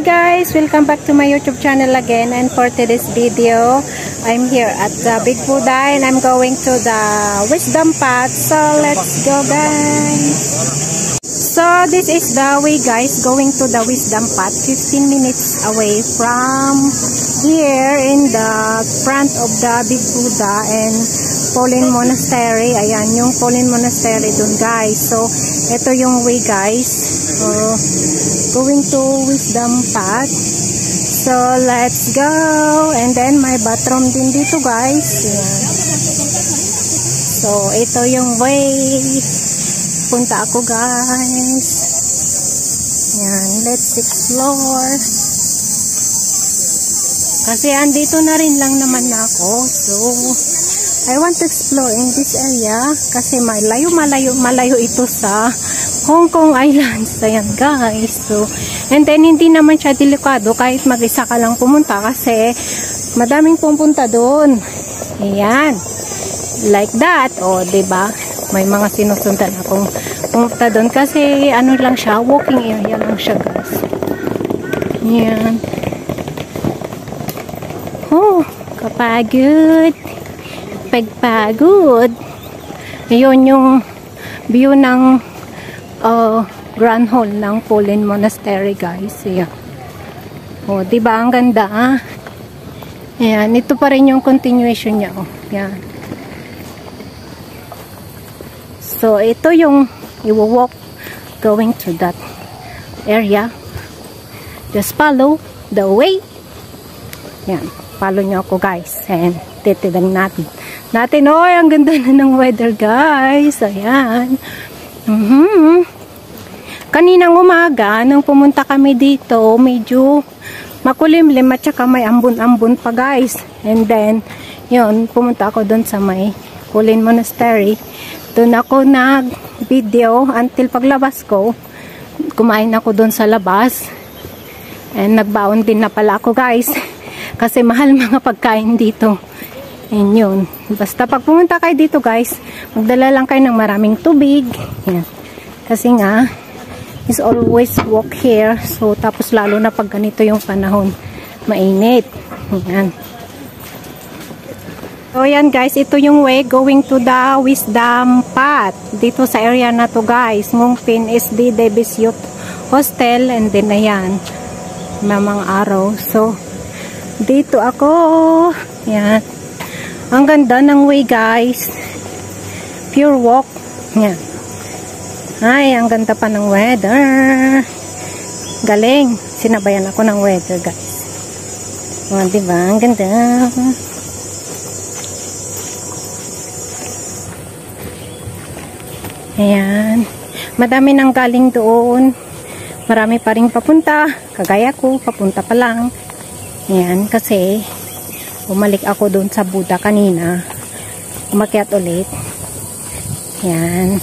guys, welcome back to my YouTube channel again, and for today's video I'm here at the Big Buddha and I'm going to the Wisdom Path. So let's go guys. So this is the way guys, going to the Wisdom Path, 15 minutes away from here in the front of the Big Buddha and Pauline Monastery. Ayan yung Pauline Monastery dun guys. So ito yung way guys, going to Wisdom Path. So let's go. And then may bathroom din dito guys. Ayan. So ito yung way punta ako guys. Ayan, let's explore. Kasi andito na rin lang naman ako. So I want to explore in this area kasi malayo ito sa Hong Kong Islands. Ayan guys. So, and then hindi naman siya delikado kahit mag-isa ka lang pumunta kasi madaming pumunta doon. Ayan. Like that. O, diba? May mga sinusundan akong pumunta doon kasi ano lang siya, walking area lang siya guys. Ayan. Oh, kapagod. Pagpagod. Ayun yung view ng Grand Hall ng Pauline Monastery guys. Ayan. O, diba ang ganda ah? Ayan, ito pa rin yung continuation niya. O, ayan. So, ito yung i-walk going to that area. Just follow the way. Ayan, follow nyo ako guys. And titilang natin. Oy, ang ganda na ng weather guys. Ayan. Kaninang umaga, nung pumunta kami dito, medyo makulimlim at saka may ambon-ambon pa guys. And then, yun, pumunta ako doon sa may Pauline Monastery. Doon ako nag-video until paglabas ko. Kumain ako doon sa labas. And nagbaon din na pala ako guys. Kasi mahal mga pagkain dito. And yun. Basta pag pumunta kayo dito guys, magdala lang kayo ng maraming tubig. Yan. Kasi nga, is always walk here. So, tapos lalo na pag ganito yung panahon, mainit. Yan. So, yan guys, ito yung way going to the Wisdom Path. Dito sa area na to guys. Mung Pin SD Davis Youth Hostel. And then, ayan. Mamang araw. So, dito ako. Yan. Ang ganda ng way guys. Pure walk. Yan. Ay, ang ganda pa ng weather. Galing. Sinabayan ako ng weather guys. O, diba? Ang ganda. Ayan. Madami nang galing doon. Marami pa rin papunta. Kagaya ko, papunta pa lang. Ayan, kasi bumalik ako doon sa Buddha kanina. Umakyat ulit. Ayan.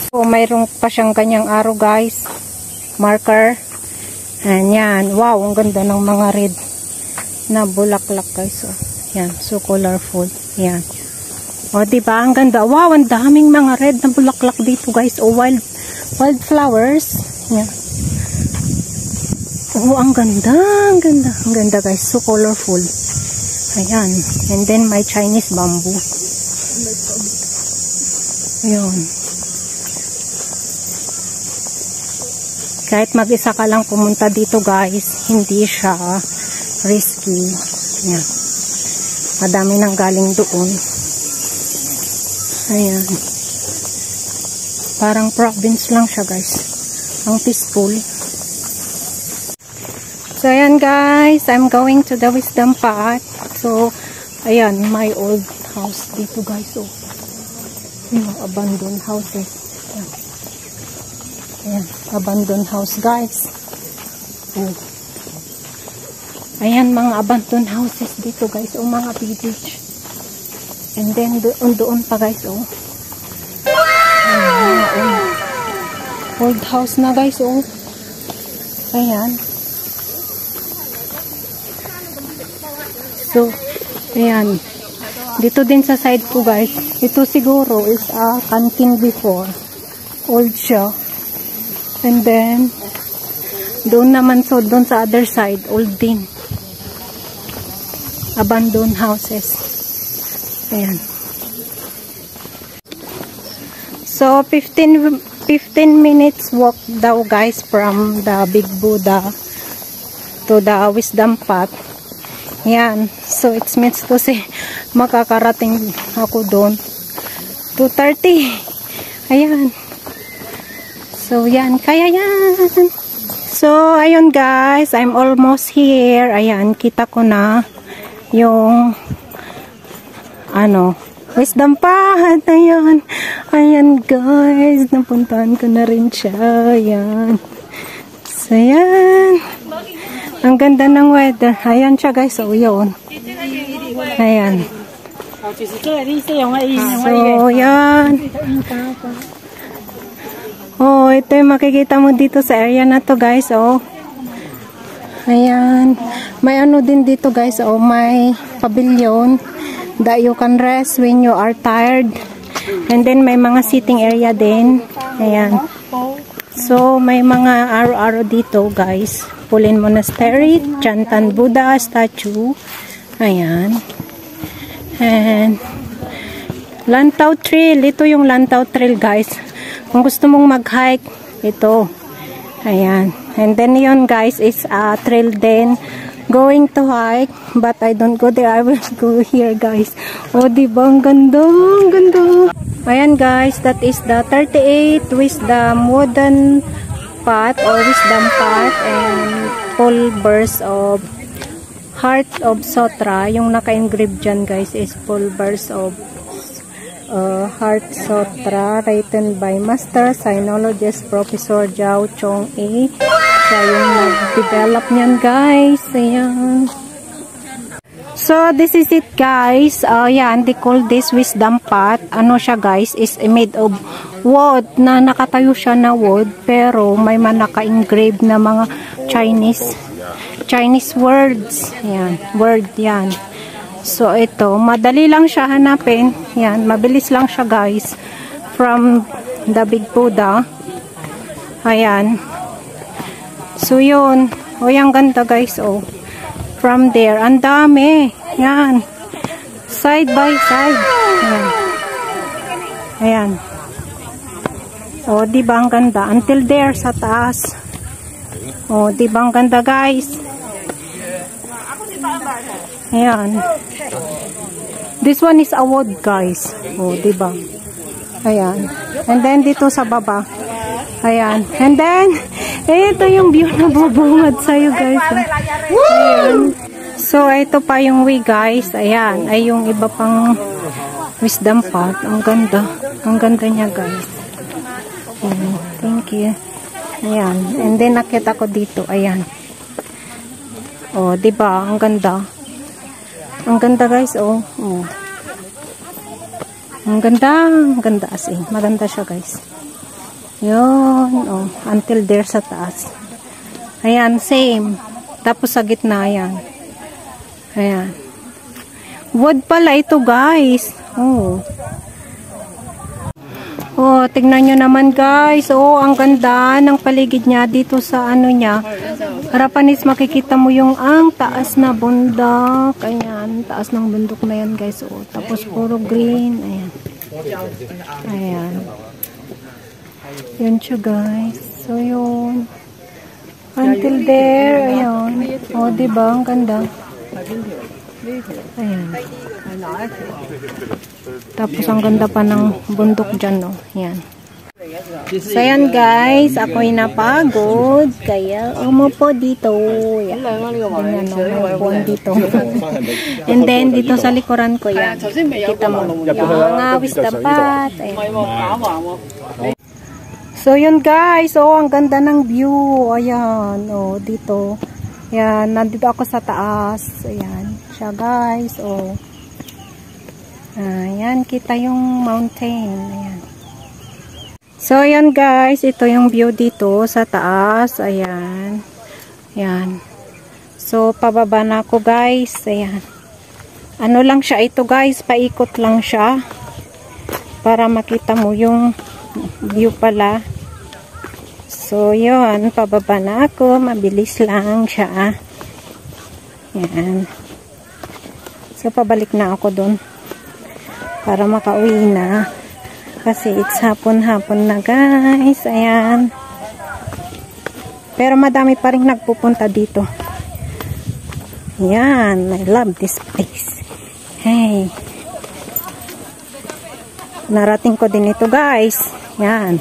So, mayroong pa siyang kanyang araw guys. Marker. Ayan. Wow, ang ganda ng mga red na bulaklak guys. So, ayan, so colorful. Ayan. O, diba? Ang ganda. Wow, ang daming mga red na bulaklak dito guys. O, wildflowers. Ayan. Oh, ang ganda. Ang ganda. Ang ganda guys. So colorful. Ayan. And then may Chinese bamboo. Ayan. Kahit mag-isa ka lang pumunta dito guys, hindi siya risky. Ayan. Madami nang galing doon. Ayan. Parang province lang siya guys. Ang peaceful. So, ayan guys, I'm going to the Wisdom Path. So, ayan, my old house dito guys. So, yung abandoned houses. Ayan. Ayan, abandoned house guys. Oh. Ayan, mga abandoned houses dito guys. O, mga village. And then, doon pa guys. Oh. Ayan, old house na guys. Oh. Ayan. So, ayan. Dito din sa side ko guys. Ito siguro is a canteen before. Old siya. And then, Doon naman, so doon sa other side, old din. Abandoned houses. Ayan. So, 15 minutes walk daw guys from the Big Buddha to the Wisdom Path. Yan. So, it means to say, makakarating ako doon. 2:30. Ayan. So, yan. Kaya yan. So, ayun guys. I'm almost here. Ayan. Kita ko na yung Wisdom Path. Ayan. Ayan guys. Napuntahan ko na rin siya. Ayan. So, ayan. Ang ganda ng weather. Ayan siya guys. So, yun. Ayan. So, yan. Oh, ito yung makikita mo dito sa area na to guys. Oh. Ayan. May ano din dito guys. Oh, may pavilion that you can rest when you are tired. And then may mga sitting area din. Ayan. So, may mga araw-araw dito guys. Pulin Monastery, Chantan Buddha statue. Ayan. And Lantau Trail. Ito yung Lantau Trail guys. Kung gusto mong mag-hike, ito. Ayan. And then yun guys is a trail din. Going to hike. But I don't go there. I will go here guys. Oh, diba? Ang ganda. Ang ganda. Ayan guys. That is the 38 Wisdom Wooden Path or Wisdom Path. And full verse of Heart of Sutra. Yung naka-engrave dyan guys is full verse of Heart Sutra written by Master Sinologist Professor Jiao Chong A. Siya yung nag-develop niyan guys. Ayan. So this is it guys. Yan, they call this Wisdom Path. Ano siya guys is made of wood na nakatayo siya na wood pero may naka-engrave na mga Chinese words. Ayan, word yan. So, ito. Madali lang siya hanapin. Yan. Mabilis lang siya, guys. From the Big Buddha. Ayan. So, yun. O, yung ganda, guys. O. From there. Ang dami. Yan. Side by side. Ayan. Ayan. O, diba ang ganda? Until there, sa taas. O, diba ang ganda, guys? Ayan. This one is a wood, guys. Oh, diba? Ayan. And then, dito sa baba. Ayan. And then, ito yung view na bubungad sa'yo, guys. Ayan. So, ito pa yung way, guys. Ayan. Ay, yung iba pang Wisdom Path. Ang ganda. Ang ganda niya, guys. Ayan. Thank you. Ayan. And then, nakita ko dito. Ayan. Oh, diba? Ang ganda. Ang ganda guys, oh. Oh. Ang ganda as in. Maganda siya guys. Yun, oh. Until there sa taas. Ayan, same. Tapos sa gitna, ayan. Ayan. Wood pala ito guys. Oh. Oh, tignan nyo naman guys. Oh, ang ganda ng paligid niya dito sa ano niya. Harapan is makikita mo yung ang taas na bundok. Ayan, taas ng bundok na yan guys. Oh, tapos puro green. Ayan. Ayan. Yan siya guys. So, yun. Until there. Ayan. Oh, diba? Ang ganda. Ayan. Tapos ang ganda pa ng bundok dyan, no? Yan. So, yan guys. Ako'y napagod. Kaya, umupo dito. Yan. Ganyan, no? Umupuan dito. And then, dito sa likuran ko, yan. Kita mo. Yung Wisdom Path. Ayan. So, yun guys. Oh, ang ganda ng view. Ayan. Oh, dito. Yan. Nandito ako sa taas. Ayan. Siya guys. Oh. Ayan, kita yung mountain. Ayan. So, ayan guys. Ito yung view dito sa taas. Ayan. Ayan. So, pababa na ako guys. Ayan. Ano lang siya ito guys. Paikot lang siya. Para makita mo yung view pala. So, yun. Pababa na ako. Mabilis lang siya. Yan. So, pabalik na ako dun. Para makauwi na. Kasi it's hapon-hapon na, guys. Ayan. Pero madami pa rin nagpupunta dito. Yan. I love this place. Hey. Narating ko din ito, guys. Yan.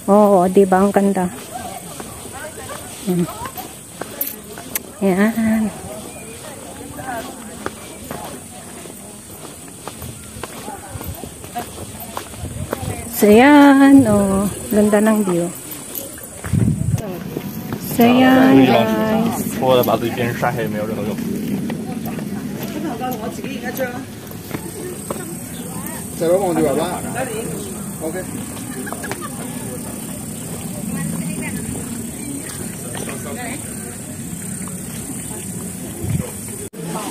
Oo, diba? Ang ganda. Yan. So, yan. Oh, ganda ng view. So, yan, guys. 脱了把自己变成晒黑没有任何用。这边往这边吧。OK。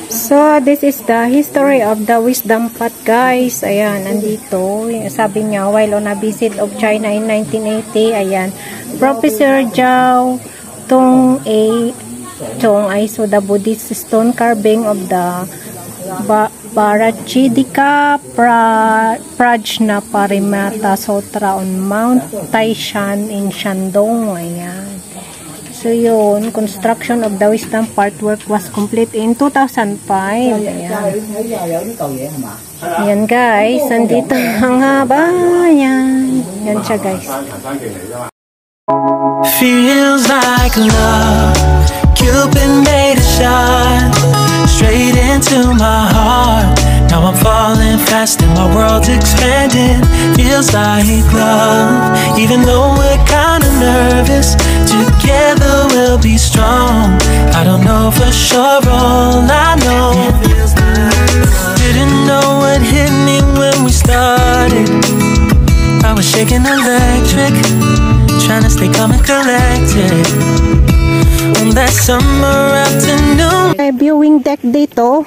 So, this is the history of the wisdom pot, guys. Ayan, andito. Sabi niya, while on a visit of China in 1980, ayan, Professor Zhao Tong I saw the Buddhist stone carving of the Parachidika Prajna Parimata Sutra on Mount Taishan in Shandong. Ayan. So, yun, construction of the wisdom part work was complete in 2005. Ayan. Ayan, guys. Andito ang haba. Ayan. Yan siya, guys. Feels like love. Cupid made a shot straight into my heart. Now I'm falling fast and my world's expanding. Feels like love. Even though we're kinda nervous, together we'll be strong. I don't know for sure, all I know didn't know what hit me when we started. I was shaking electric, trying to stay calm and collected on that summer afternoon. May viewing deck dito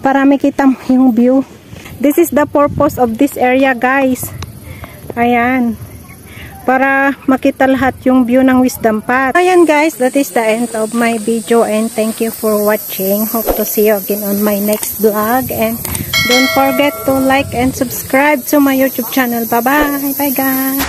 para makita mo yung view. This is the purpose of this area, guys. Ayan. Para makita lahat yung view ng wisdom path. Ayan, guys, that is the end of my video and thank you for watching. Hope to see you again on my next vlog and don't forget to like and subscribe to my YouTube channel. Bye bye. Bye, guys.